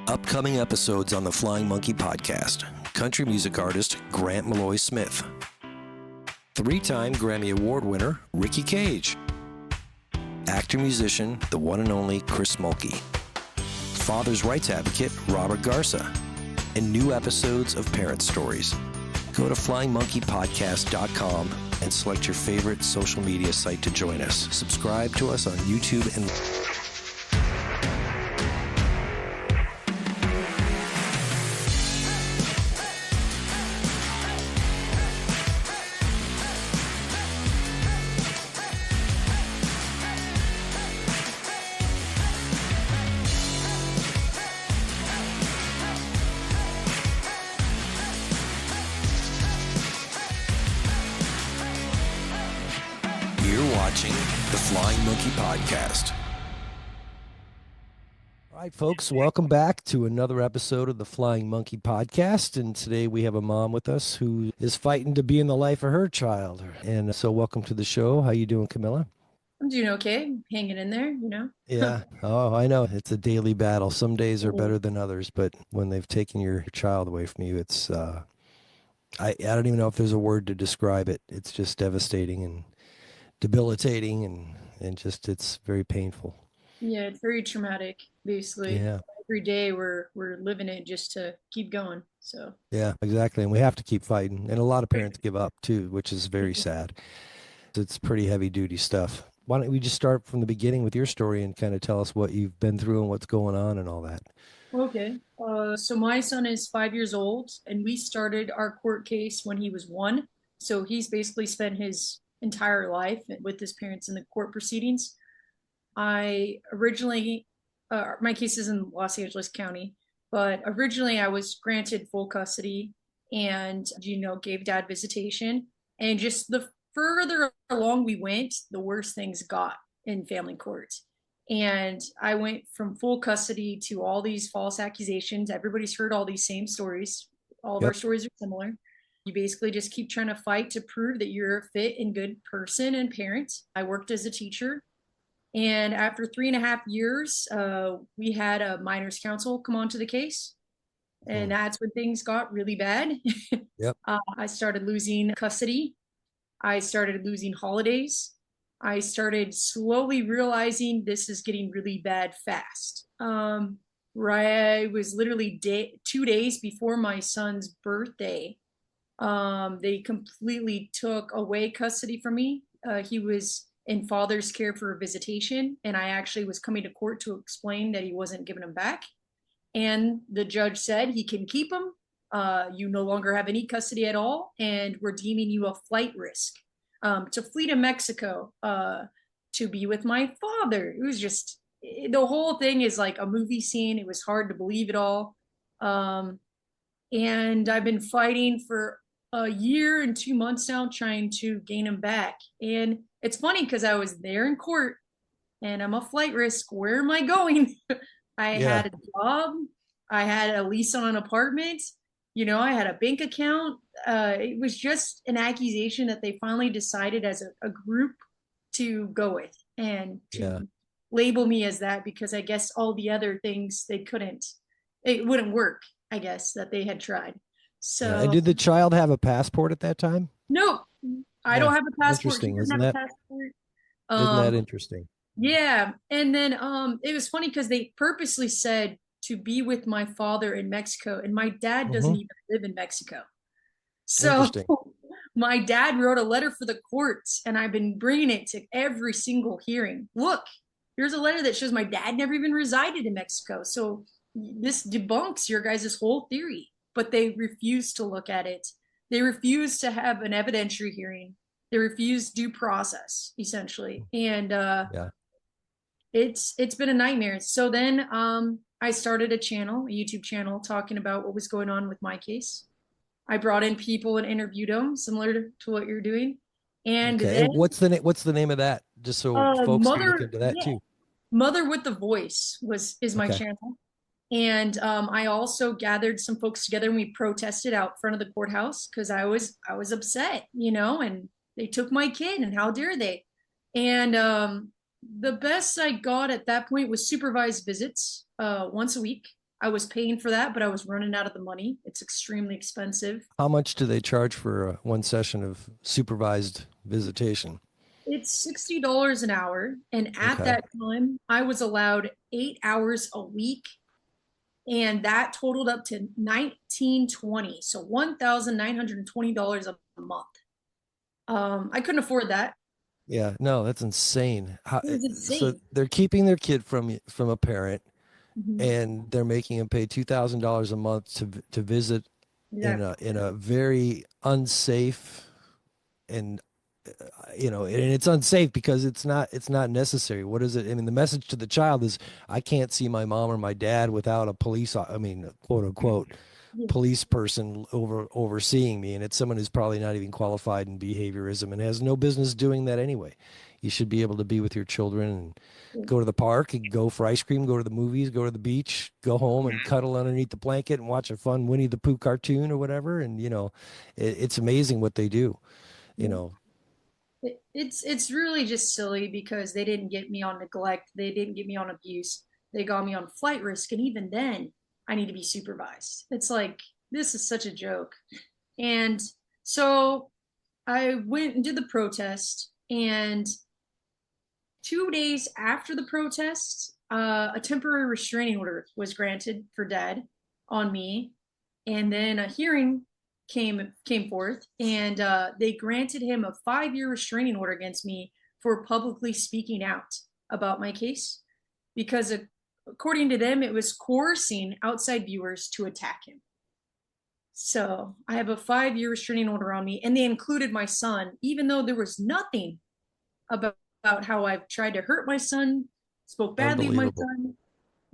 Upcoming episodes on the Flying Monkey podcast. Country music artist Grant Malloy Smith. 3-time Grammy Award winner Ricky Cage. Actor-musician, the one and only Chris Mulkey. Father's rights advocate Robert Garza. And new episodes of Parent Stories. Go to flyingmonkeypodcast.com and select your favorite social media site to join us. Subscribe to us on YouTube and... the Flying Monkey Podcast. All right, folks, welcome back to another episode of the Flying Monkey Podcast. And today we have a mom with us who is fighting to be in the life of her child. And so welcome to the show. How you doing, Camilla? I'm doing okay. Hanging in there, you know? Yeah. Oh, I know. It's a daily battle. Some days are better than others, but when they've taken your child away from you, it's, I don't even know if there's a word to describe it. It's just devastating and debilitating and just it's very painful. Yeah, it's very traumatic, basically. Yeah. Every day we're living it just to keep going. So yeah, exactly. And we have to keep fighting. And a lot of parents give up too, which is very sad. It's pretty heavy duty stuff. Why don't we just start from the beginning with your story and kind of tell us what you've been through and what's going on and all that. Okay. So my son is 5 years old and we started our court case when he was 1. So he's basically spent his entire life with his parents in the court proceedings. I originally, my case is in Los Angeles County, but originally I was granted full custody and, gave dad visitation. And just the further along we went, the worse things got in family court. And I went from full custody to all these false accusations. Everybody's heard all these same stories. All of our stories are similar. You basically just keep trying to fight to prove that you're a fit and good person and parent. I worked as a teacher. And after 3.5 years, we had a minors counsel come onto the case. And that's when things got really bad. Yep. I started losing custody. I started losing holidays. I started slowly realizing this is getting really bad fast. Right, it was literally 2 days before my son's birthday. They completely took away custody from me. He was in father's care for a visitation, and I actually was coming to court to explain that he wasn't giving him back. And the judge said he can keep him. You no longer have any custody at all, and we're deeming you a flight risk to flee to Mexico to be with my father. It was just, the whole thing is like a movie scene. It was hard to believe it all. And I've been fighting for a year and 2 months now trying to gain him back. And it's funny because I was there in court and I'm a flight risk. Where am I going? I had a job. I had a lease on an apartment. I had a bank account. It was just an accusation that they finally decided as a group to go with and to label me as that, because I guess all the other things it wouldn't work, I guess, that they had tried. So, and did the child have a passport at that time? No, I don't have a passport. Interesting, isn't that? Isn't that interesting? Yeah. And then it was funny because they purposely said to be with my father in Mexico, and my dad doesn't even live in Mexico. So my dad wrote a letter for the courts, and I've been bringing it to every single hearing. Look, here's a letter that shows my dad never even resided in Mexico. So this debunks your guys' whole theory. But they refused to look at it. They refused to have an evidentiary hearing. They refused due process, essentially. And it's been a nightmare. So then I started a YouTube channel, talking about what was going on with my case. I brought in people and interviewed them, similar to what you're doing. And then, what's the name of that? Just so folks can look into that too. Mother with the Voice is my channel. And I also gathered some folks together and we protested out front of the courthouse because I was upset, and they took my kid and how dare they? And the best I got at that point was supervised visits once a week. I was paying for that, but I was running out of the money. It's extremely expensive. How much do they charge for one session of supervised visitation? It's $60 an hour. And at Okay. that time, I was allowed 8 hours a week. And that totaled up to 1920. So $1,920 a month. I couldn't afford that. Yeah, no, that's insane. It was So insane. they're keeping their kid from a parent, Mhm. and they're making him pay $2,000 a month to visit Exactly. in a very unsafe and and it's unsafe because it's not necessary. What is it? I mean, the message to the child is, I can't see my mom or my dad without a I mean, quote unquote Yeah. police person overseeing me, and it's someone who's probably not even qualified in behaviorism and has no business doing that anyway. You should be able to be with your children and Yeah. go to the park and go for ice cream, go to the movies, go to the beach, go home and cuddle underneath the blanket and watch a fun Winnie the Pooh cartoon or whatever. And it's amazing what they do. You Yeah. know, It's really just silly because they didn't get me on neglect. They didn't get me on abuse. They got me on flight risk. And even then, I need to be supervised. It's like, this is such a joke. And so I went and did the protest. And 2 days after the protest, a temporary restraining order was granted for Dad on me, and then a hearing came forth, and they granted him a 5-year restraining order against me for publicly speaking out about my case, because according to them, it was coercing outside viewers to attack him. So I have a 5-year restraining order on me, and they included my son, even though there was nothing about how I've tried to hurt my son, spoke badly of my unbelievable. son.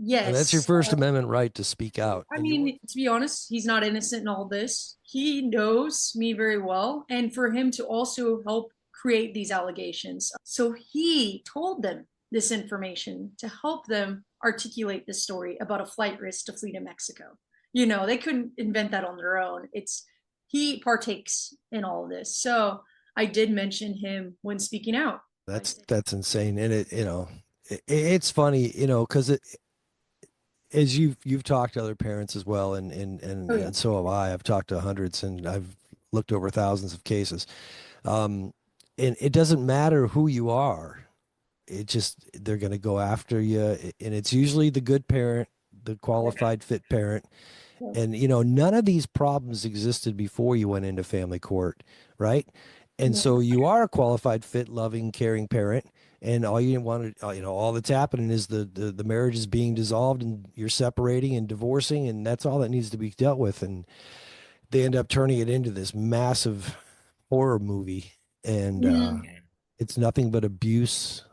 And that's your Yes. First Amendment right to speak out. I And you were mean, to be honest, he's not innocent in all this. He knows me very well. And for him to also help create these allegations. So he told them this information to help them articulate this story about a flight risk to flee to Mexico. They couldn't invent that on their own. He partakes in all of this. So I did mention him when speaking out. that's insane. And it's funny, because as you've talked to other parents as well, Oh yeah. and so have I. I've talked to hundreds, and I've looked over thousands of cases. Um, and it doesn't matter who you are. It just they're going to go after you, and it's usually the good parent, the qualified fit parent. Yeah. And none of these problems existed before you went into family court, right? And No. so you are a qualified, fit, loving, caring parent, and all you want to, all that's happening is the marriage is being dissolved, and you're separating and divorcing, and that's all that needs to be dealt with. And they end up turning it into this massive horror movie, and Mhm. it's nothing but abuse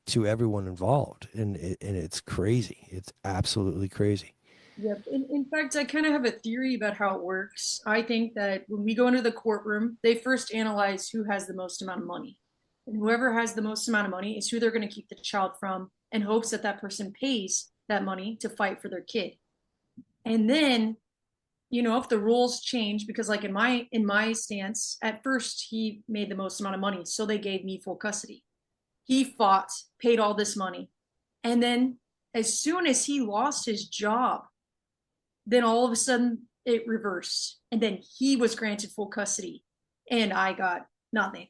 to everyone involved, and it's crazy. It's absolutely crazy. Yep. In fact, I kind of have a theory about how it works. I think that when we go into the courtroom, they first analyze who has the most amount of money. And whoever has the most amount of money is who they're going to keep the child from in hopes that that person pays that money to fight for their kid. And then, if the rules change, because like in my stance, at first he made the most amount of money, so they gave me full custody. He fought, paid all this money. And then as soon as he lost his job, then all of a sudden it reversed, and then he was granted full custody, and I got nothing.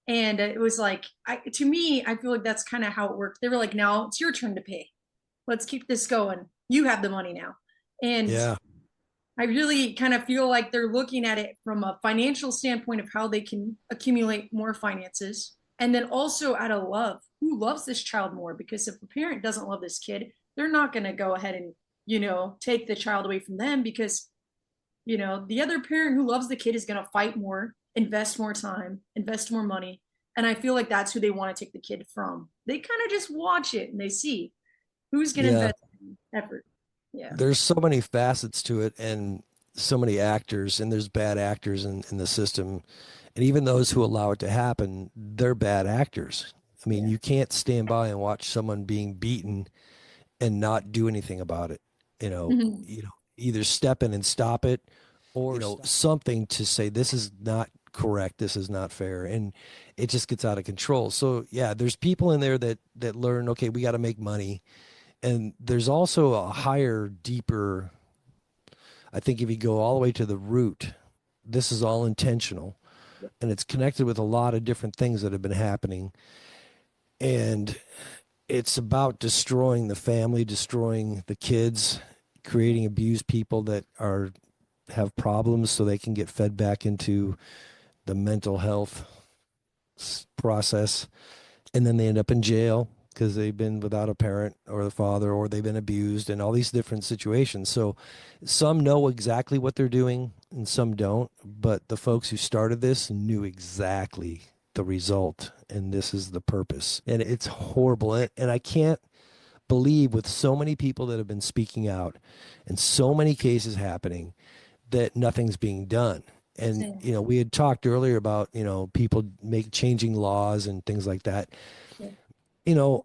And it was like, to me, I feel like that's kind of how it worked. They were like, now it's your turn to pay. Let's keep this going. You have the money now. And Yeah. I really kind of feel like they're looking at it from a financial standpoint of how they can accumulate more finances. And then also out of love, who loves this child more? Because if a parent doesn't love this kid, they're not going to go ahead and, take the child away from them, because, the other parent who loves the kid is going to fight more, invest more time, invest more money. And I feel like that's who they want to take the kid from. They kind of just watch it and they see who's going to Yeah. invest effort. Yeah. There's so many facets to it, and so many actors, and there's bad actors in the system. And even those who allow it to happen, they're bad actors. I mean, Yeah. you can't stand by and watch someone being beaten and not do anything about it. Mhm. Either step in and stop it, or something to say, this is not correct, this is not fair, and it just gets out of control. So yeah, there's people in there that learn, okay, we got to make money, And there's also a higher, deeper, I think if you go all the way to the root, this is all intentional and it's connected with a lot of different things that have been happening. And it's about destroying the family, destroying the kids, creating abused people that are have problems so they can get fed back into the mental health process, and then they end up in jail because they've been without a parent or the father, or they've been abused, and all these different situations. So some know exactly what they're doing and some don't, but the folks who started this knew exactly the result, and this is the purpose. And it's horrible. And I can't believe, with so many people that have been speaking out and so many cases happening, that nothing's being done. And Same. we had talked earlier about people make changing laws and things like that. Yeah. you know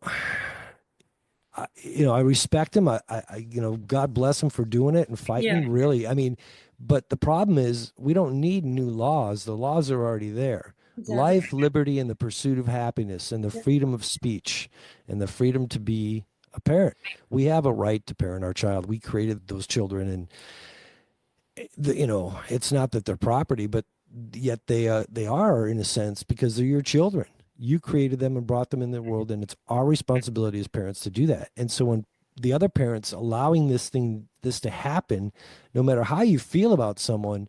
I respect him. God bless him for doing it and Yeah, fighting, really. I mean, but the problem is we don't need new laws. The laws are already there. exactly. Life, liberty, and the pursuit of happiness, and the Yeah. freedom of speech, and the freedom to be a parent. We have a right to parent our child. We created those children, and it's not that they're property, but yet they are, in a sense, because they're your children. You created them and brought them in the world, and it's our responsibility as parents to do that. And so when the other parents allowing this to happen, no matter how you feel about someone,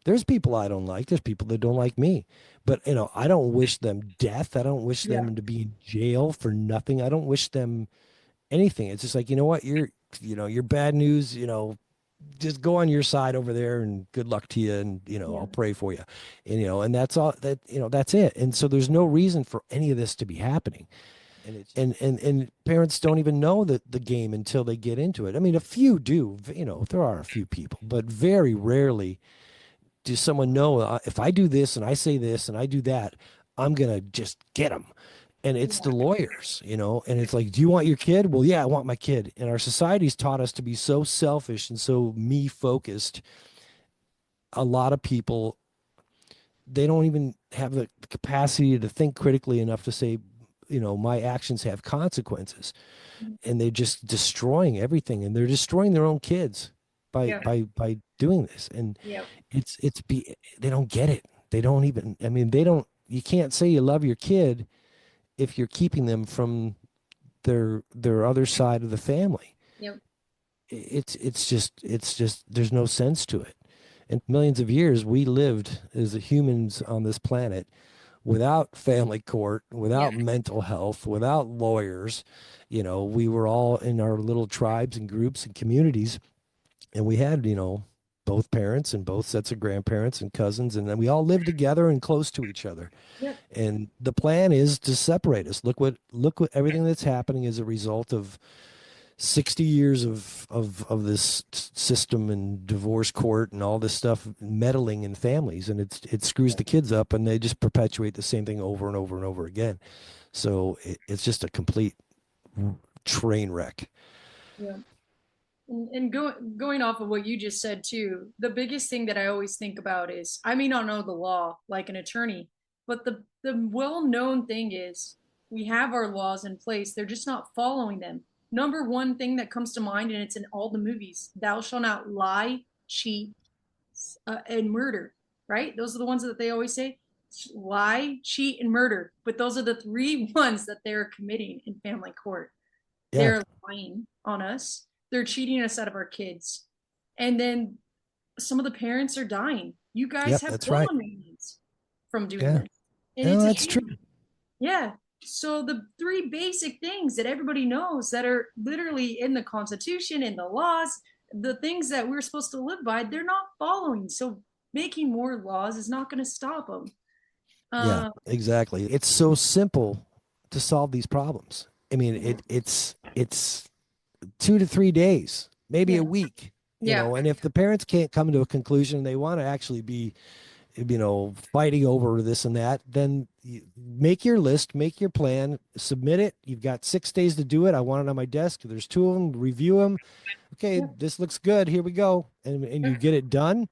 there's people I don't like. There's people that don't like me. But I don't wish them death. I don't wish Yeah. them to be in jail for nothing. I don't wish them anything. It's just like, you know what, you're bad news, just go on your side over there and good luck to you, and Yeah. I'll pray for you, and that's all that, that's it. And so there's no reason for any of this to be happening. And parents don't even know the game until they get into it. I mean, a few do, there are a few people, but very rarely does someone know, if I do this and I say this and I do that, I'm gonna just get them. And it's the Yeah. lawyers, and it's like, do you want your kid? Well, yeah, I want my kid. And our society's taught us to be so selfish and so me focused. A lot of people, they don't even have the capacity to think critically enough to say, my actions have consequences. And they're just destroying everything, and they're destroying their own kids by Yeah. doing this. And Yeah. they don't get it. They don't even, I mean, they don't, you can't say you love your kid if you're keeping them from their other side of the family. Yeah. It's just there's no sense to it. And millions of years we lived as humans on this planet without family court, Yeah. without mental health, without lawyers. We were all in our little tribes and groups and communities, and we had, both parents and both sets of grandparents and cousins, and then we all lived together and close to each other. Yeah. And the plan is to separate us. Look what everything that's happening is a result of 60 years of this system and divorce court and all this stuff meddling in families, and it screws the kids up, and they just perpetuate the same thing over and over and over again. So it's just a complete train wreck. Yeah. And going off of what you just said too, the biggest thing that I always think about is I may not know the law like an attorney, but the well-known thing is we have our laws in place. They're just not following them. Number one thing that comes to mind, and it's in all the movies: "Thou shalt not lie, cheat, and murder." Right? Those are the ones that they always say: lie, cheat, and murder. But those are the three ones that they're committing in family court. Yeah. They're lying on us. They're cheating us out of our kids. And then some of the parents are dying. You guys Yep, have that's well right. maintenance from doing Yeah. this. And No, it's a that's true. shame. Yeah. So the three basic things that everybody knows that are literally in the Constitution, in the laws, the things that we're supposed to live by, they're not following. So making more laws is not going to stop them. Yeah, Uh, exactly. It's so simple to solve these problems. I mean, it's 2 to 3 days, maybe yeah. a week, Yeah. and if the parents can't come to a conclusion, they want to actually be, fighting over this and that, then you make your list, make your plan, submit it. You've got 6 days to do it. I want it on my desk. There's two of them, review them. Okay, Yeah. this looks good. Here we go. And you get it done,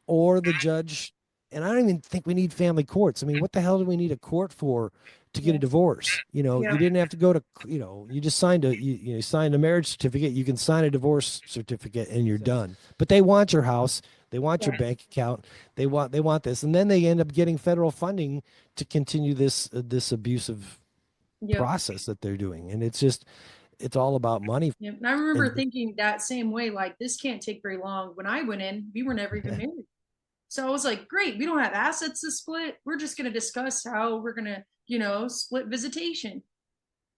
or the judge. And I don't even think we need family courts. I mean, what the hell do we need a court for to get a divorce. Yeah. You didn't have to go to, you just signed you signed a marriage certificate. You can sign a divorce certificate and you're done. But they want your house. They want your Yeah. bank account. They want this. And then they end up getting federal funding to continue this abusive Yep. process that they're doing. And it's all about money. Yep. And I remember And thinking that same way, like this can't take very long. When I went in, we were never even married. So I was like, great, we don't have assets to split. We're just going to discuss how we're going to, split visitation.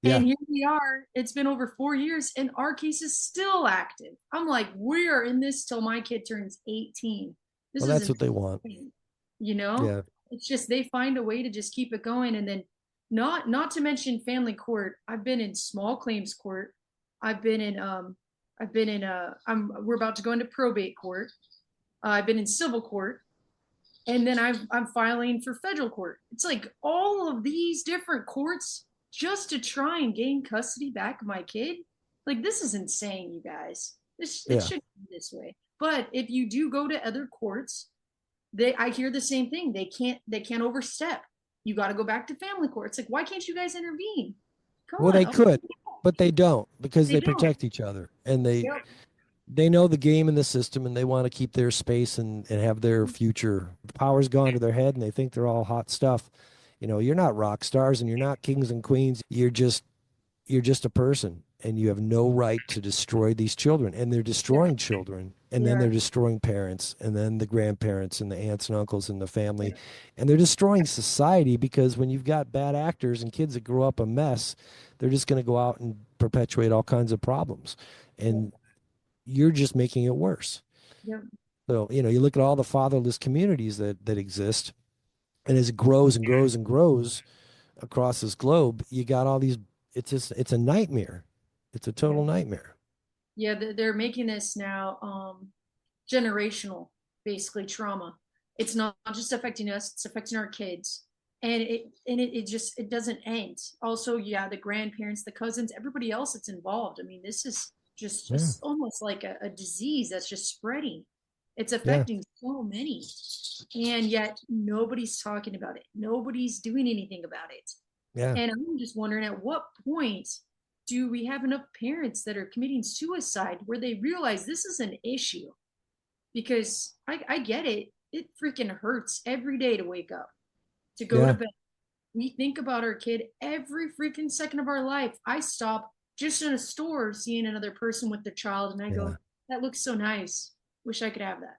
yeah. And here we are. It's been over 4 years and our case is still active. I'm like, we are in this till my kid turns 18. This Well, is that's what they want. insane, you know? Yeah. It's just they find a way to just keep it going. And then not to mention family court. I've been in small claims court. I've been in we're about to go into probate court. I've been in civil court, and then I'm filing for federal court. It's like all of these different courts just to try and gain custody back of my kid. Like this is insane, you guys. It Yeah. shouldn't be this way. But if you do go to other courts, I hear the same thing. They can't overstep. You got to go back to family court. It's like, why can't you guys intervene? Come Well, on. they could, but they don't because They they don't. protect each other and they Yep. they know the game and the system and they want to keep their space and have their future. The power's gone to their head and they think they're all hot stuff. You're not rock stars and you're not kings and queens. You're just a person and you have no right to destroy these children. And they're Yeah. destroying children and then Yeah. they're destroying parents and then the grandparents and the aunts and uncles and the family. And they're destroying society because when you've got bad actors and kids that grow up a mess, they're just going to go out and perpetuate all kinds of problems. Yeah. And you're just making it worse. Yeah. So, you look at all the fatherless communities that exist, and as it grows and grows and grows across this globe, you got all these. It's a nightmare. It's a Yeah. total nightmare. Yeah, they're making this now generational, basically trauma. It's not just affecting us; it's affecting our kids, and it just it doesn't end. Also, yeah, the grandparents, the cousins, everybody else that's involved. I mean, this is Yeah, just almost like a disease that's just spreading. It's yeah, affecting so many, and yet nobody's talking about it. Nobody's doing anything about it. yeah, And I'm just wondering at what point do we have enough parents that are committing suicide where they realize this is an issue? Because I get it. It freaking hurts every day to wake up, to go to yeah, bed. We think about our kid every freaking second of our life. I stop just in a store seeing another person with their child and I yeah, go, that looks so nice. Wish I could have that,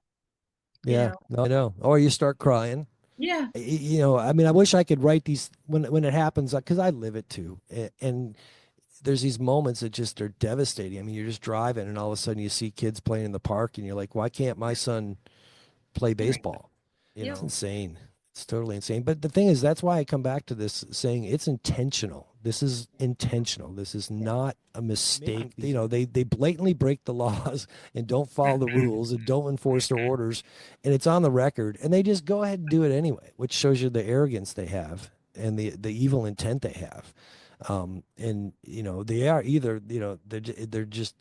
you yeah. know? No, I know. Or you start crying. Yeah, I mean, I wish I could write these when it happens because I live it too. And there's these moments that just are devastating. I mean, you're just driving and all of a sudden you see kids playing in the park and you're like, why can't my son play baseball? It's yep, insane. It's totally insane. But the thing is, that's why I come back to this saying it's intentional. This is intentional. This is not a mistake. They blatantly break the laws and don't follow the rules and don't enforce their orders. And it's on the record. And they just go ahead and do it anyway, which shows you the arrogance they have and the evil intent they have. And they are either, they're just,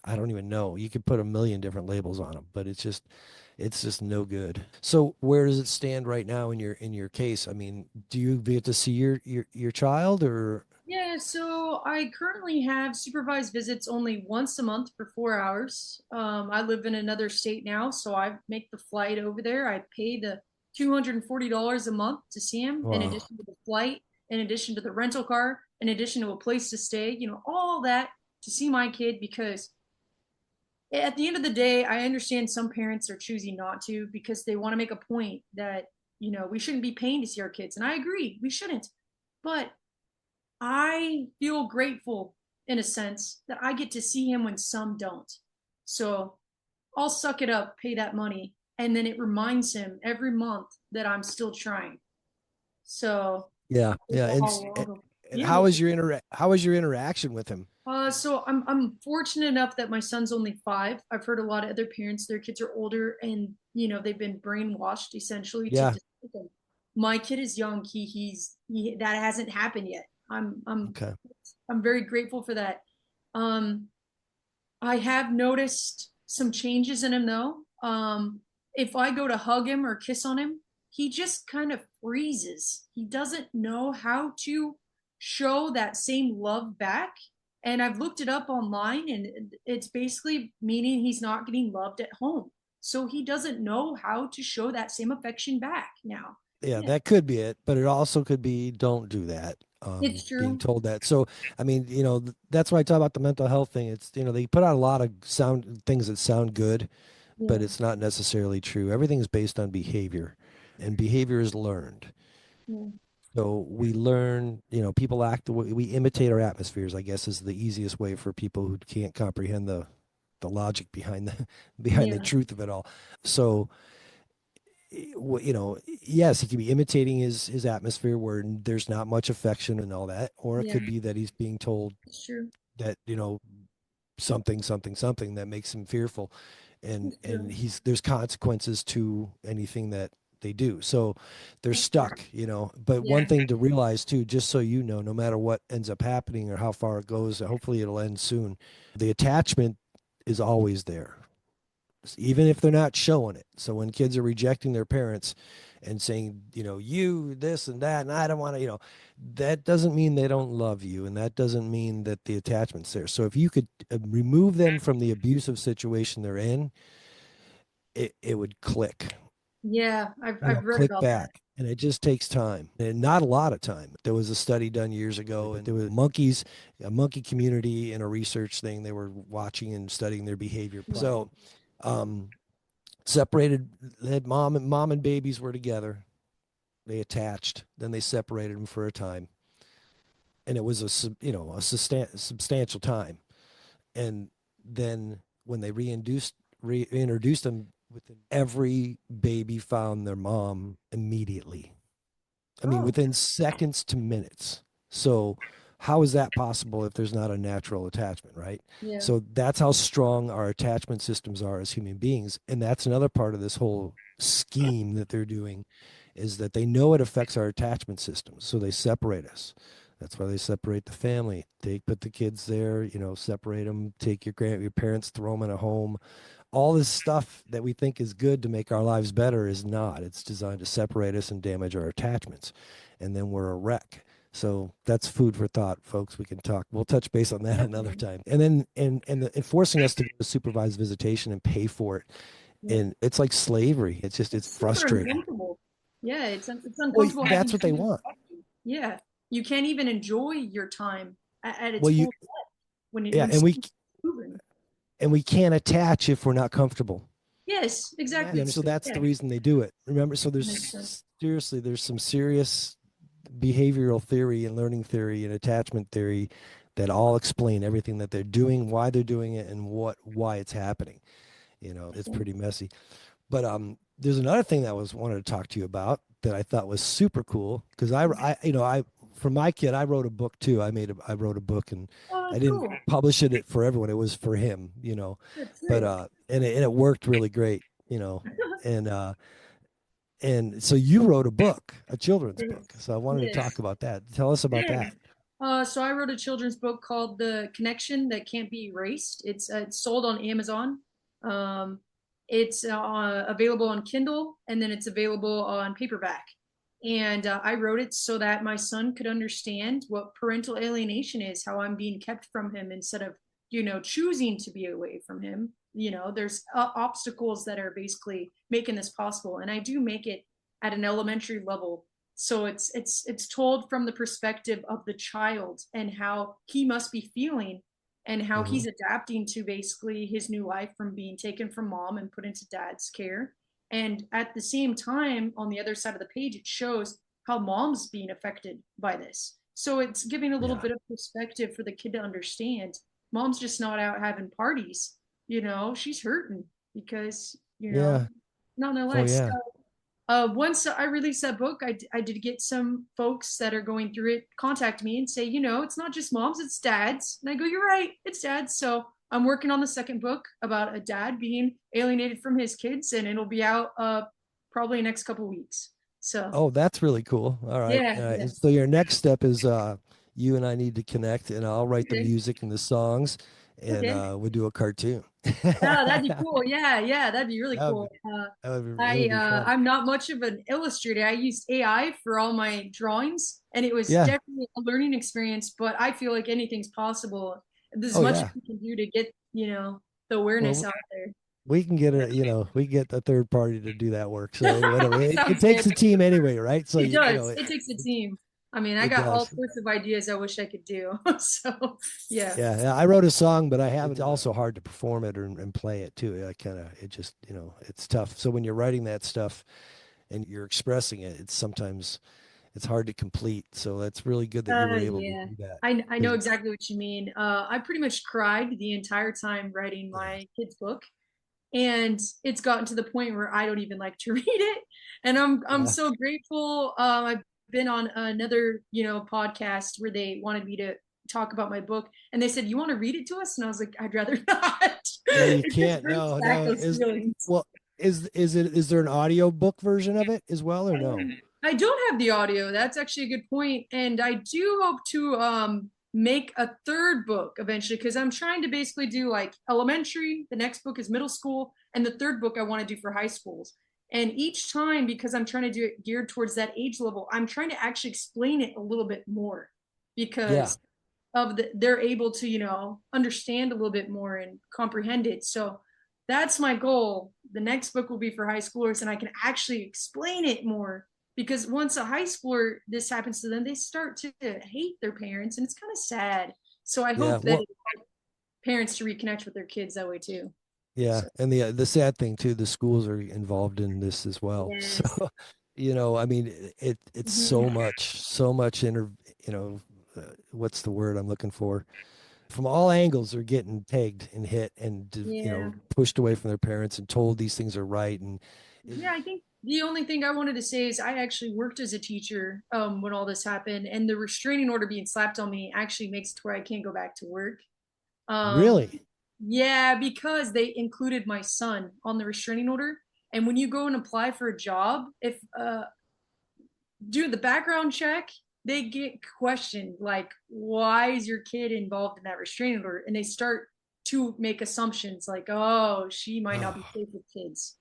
I don't even know. You could put a million different labels on them, but it's just no good. So where does it stand right now in your case? I mean, do you get to see your child or yeah, so I currently have supervised visits only once a month for 4 hours. I live in another state now, so I make the flight over there. I pay the $240 a month to see him, in wow. addition to the flight, in addition to the rental car, in addition to a place to stay, all that to see my kid because at the end of the day, I understand some parents are choosing not to because they want to make a point that, we shouldn't be paying to see our kids. And I agree, we shouldn't. But I feel grateful in a sense that I get to see him when some don't. So I'll suck it up, pay that money, and then it reminds him every month that I'm still trying. So Yeah, yeah. And yeah. how is your interaction with him? So I'm fortunate enough that my son's only 5. I've heard a lot of other parents, their kids are older and they've been brainwashed essentially to Yeah. dislike them. My kid is young. That hasn't happened yet. Okay. I'm very grateful for that. Um, I have noticed some changes in him though. If I go to hug him or kiss on him, he just kind of freezes. He doesn't know how to show that same love back. And I've looked it up online, and it's basically meaning he's not getting loved at home. So he doesn't know how to show that same affection back now. Yeah, Yeah, that could be it, but it also could be don't do that. it's Being true. told that. So, I mean, that's why I talk about the mental health thing. It's, they put out a lot of sound things that sound good, but Yeah, it's not necessarily true. Everything is based on behavior, and behavior is learned. yeah, So we learn, people act the way we imitate our atmospheres, I guess is the easiest way for people who can't comprehend the logic behind the behind the yeah, truth of it all. So yes, he could be imitating his atmosphere where there's not much affection and all that, or it yeah, could be that he's being told it's true. that something something something that makes him fearful, and It's true. there's consequences to anything that they do. So they're stuck, But one Yeah, thing to realize too, just so you know, no matter what ends up happening or how far it goes, hopefully it'll end soon. The attachment is always there, even if they're not showing it. So when kids are rejecting their parents and saying, you this and that, and I don't want to, that doesn't mean they don't love you, and that doesn't mean that the attachment's there. So if you could remove them from the abusive situation they're in, it would click, yeah. I've read click about that. back. And it just takes time, and not a lot of time. There was a study done years ago, and there were monkeys, a monkey community in a research thing. They were watching and studying their behavior. Yeah. So, separated, had mom and babies were together. They attached, then they separated them for a time, and it was a substantial time. And then when they reintroduced them, within every baby found their mom immediately. I mean, Oh, within seconds to minutes. So, how is that possible if there's not a natural attachment, right? yeah, So, that's how strong our attachment systems are as human beings. And that's another part of this whole scheme that they're doing is that they know it affects our attachment systems. So, they separate us. That's why they separate the family. They put the kids there, separate them, take your parents, throw them in a home. All this stuff that we think is good to make our lives better is not. It's designed to separate us and damage our attachments. And then we're a wreck. So that's food for thought, folks. We can talk. We'll touch base on that another definitely. time. And then and forcing us to go to supervised visitation and pay for it. Yeah. And it's like slavery. It's It's super frustrating. uncomfortable. Yeah, it's Well, uncomfortable that's having what they children want. affect you. Yeah, you can't even enjoy your time at its Well, full depth when yeah, something's proven. and we can't attach if we're not comfortable. Yes, exactly. So that's Yeah, the reason they do it. Remember, so makes sense. there's some serious behavioral theory and learning theory and attachment theory that all explain everything that they're doing, why they're doing it, and why it's happening. It's Yeah. pretty messy. But there's another thing that I wanted to talk to you about that I thought was super cool because I for my kid I wrote a book too. I wrote a book and Oh, I that's didn't cool. publish it for everyone. It was for him, That's but great. and it worked really great, and and so you wrote a book, a children's book. So I wanted to talk Yes. about that. Tell us about Yeah. that. So I wrote a children's book called "The Connection That Can't Be Erased." It's sold on Amazon. Um, it's available on Kindle, and then it's available on paperback. And I wrote it so that my son could understand what parental alienation is, how I'm being kept from him instead of choosing to be away from him. There's obstacles that are basically making this possible, and I do make it at an elementary level, so it's told from the perspective of the child and how he must be feeling and how Hmm. he's adapting to basically his new life from being taken from mom and put into dad's care. And at the same time, on the other side of the page, it shows how mom's being affected by this. So it's giving a little Yeah. bit of perspective for the kid to understand mom's just not out having parties. She's hurting because Yeah. Oh nonetheless. yeah. Once I released that book, I did get some folks that are going through it contact me and say, it's not just moms, it's dads. And I go, you're right, it's dads. So I'm working on the second book about a dad being alienated from his kids, and it'll be out probably next couple weeks. So Oh, that's really cool. All right. yeah, yeah. So your next step is you and I need to connect, and I'll write the Okay. music and the songs, and Okay. we'll do a cartoon. Oh, that'd be cool. Yeah, yeah, that'd be really That would cool. be, it would be fun. I'm not much of an illustrator. I used AI for all my drawings, and it was Yeah. definitely a learning experience. But I feel like anything's possible. There's as Oh much as yeah. we can do to get, the awareness Well, out there. we can get we get a third party to do that work. So whatever. It Sounds takes good. a team anyway, right? So It you know, does. It takes a team. I mean, I it got all does. sorts of ideas I wish I could do. So, yeah. Yeah, yeah, I wrote a song, but I have it's also hard to perform it and play it too. It just, it's tough. So when you're writing that stuff and you're expressing it, it's sometimes it's hard to complete. So that's really good that you were able to Yeah. do that. I know 'Cause- exactly what you mean. I pretty much cried the entire time writing yeah. my kid's book. And it's gotten to the point where I don't even like to read it. And I'm Yeah. so grateful. I've been on another, podcast where they wanted me to talk about my book, and they said, "You want to read it to us?" And I was like, "I'd rather not." No, you It just can't. brings No, back no. those feelings. Well, is there an audio book version of it as well or no? I don't have the audio. That's actually a good point. And I do hope to make a third book eventually, because I'm trying to basically do like elementary, the next book is middle school, and the third book I want to do for high schools. And each time, because I'm trying to do it geared towards that age level, I'm trying to actually explain it a little bit more Yeah. because they're able to, understand a little bit more and comprehend it. So that's my goal. The next book will be for high schoolers, and I can actually explain it more, because once a high schooler this happens to them, they start to hate their parents, and it's kind of sad. So I Yeah. hope that Well, it helps parents to reconnect with their kids that way too. yeah. So And the sad thing too, the schools are involved in this as well. So, yes. I mean, it's Mhm. so much you know, what's the word I'm looking for? From all angles, they're getting pegged and hit and Yeah. pushed away from their parents and told these things are right. And it, Yeah, I think the only thing I wanted to say is I actually worked as a teacher when all this happened, and the restraining order being slapped on me actually makes it to where I can't go back to work. Um, really, yeah, because they included my son on the restraining order. And when you go and apply for a job, if do the background check, they get questioned like, why is your kid involved in that restraining order? And they start to make assumptions like, oh, she might not be oh, safe with kids.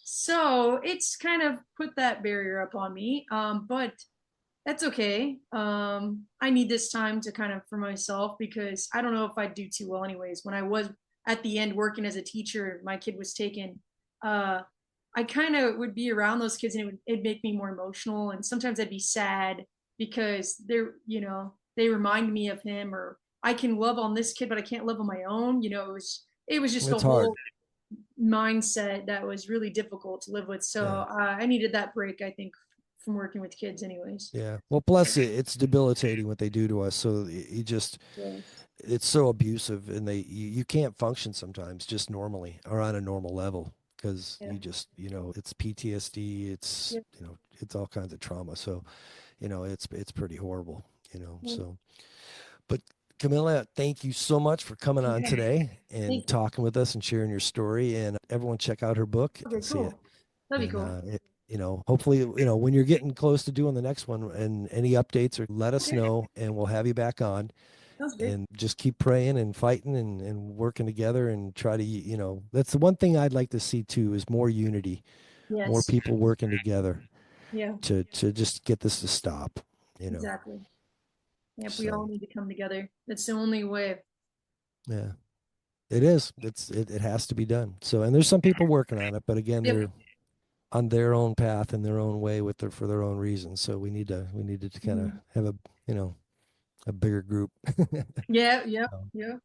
So it's kind of put that barrier up on me. But that's okay. I need this time to kind of for myself, because I don't know if I'd do too well anyways. When I was at the end working as a teacher, my kid was taken. Uh, I kind of would be around those kids, and it'd make me more emotional. And sometimes I'd be sad because they remind me of him, or I can love on this kid, but I can't love on my own. It was just a it's hard. whole mindset that was really difficult to live with. So Yeah. I needed that break, I think, from working with kids, anyways. Yeah. Well, plus it's debilitating what they do to us. So Yeah. it's so abusive, and you can't function sometimes just normally or on a normal level because Yeah. it's PTSD, Yeah. it's all kinds of trauma. So, it's pretty horrible, Yeah. so, but Camilla, thank you so much for coming on Okay. today and Thank you. talking with us and sharing your story. And everyone check out her book Okay, and see it. cool. That'd be And cool. hopefully, when you're getting close to doing the next one and any updates, or let us Okay. know and we'll have you back on, Sounds good. and just keep praying and fighting and working together and try to, that's the one thing I'd like to see too, is more unity, more Yes. people working together Yeah, to just get this to stop, exactly. Yep, we all so need to come together. That's the only way. yeah, it is. It has to be done. So, and there's some people working on it, but again, Yep. they're on their own path and their own way for their own reasons. So we needed to kind of Mhm. have a bigger group. Yeah, yep, So, yep.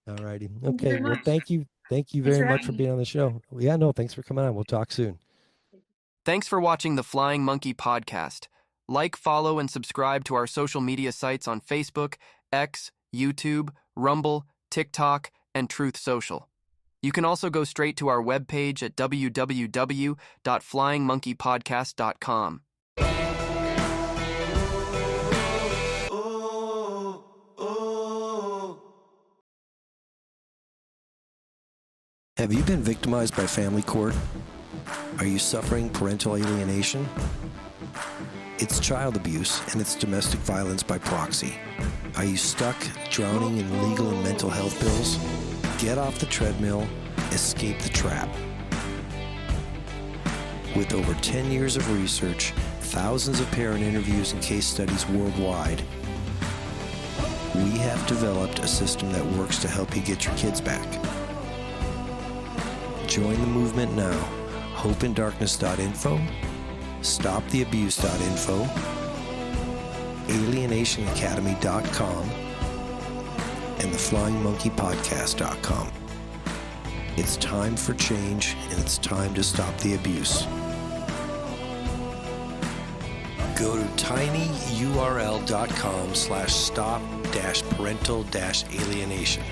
all righty. Thank you Okay. very Well, much. thank you Thanks very for much having for me. being on the show. Yeah, no, thanks for coming on. We'll talk soon. Thanks for watching the Flying Monkey podcast. Like, follow, and subscribe to our social media sites on Facebook, X, YouTube, Rumble, TikTok, and Truth Social. You can also go straight to our webpage at www.flyingmonkeypodcast.com. Have you been victimized by family court? Are you suffering parental alienation? It's child abuse and it's domestic violence by proxy. Are you stuck drowning in legal and mental health bills? Get off the treadmill, escape the trap. With over 10 years of research, thousands of parent interviews and case studies worldwide, we have developed a system that works to help you get your kids back. Join the movement now. HopeInDarkness.info, StopTheAbuse.info, AlienationAcademy.com, and TheFlyingMonkeyPodcast.com. It's time for change, and it's time to stop the abuse. Go to tinyurl.com/stop-parental-alienation.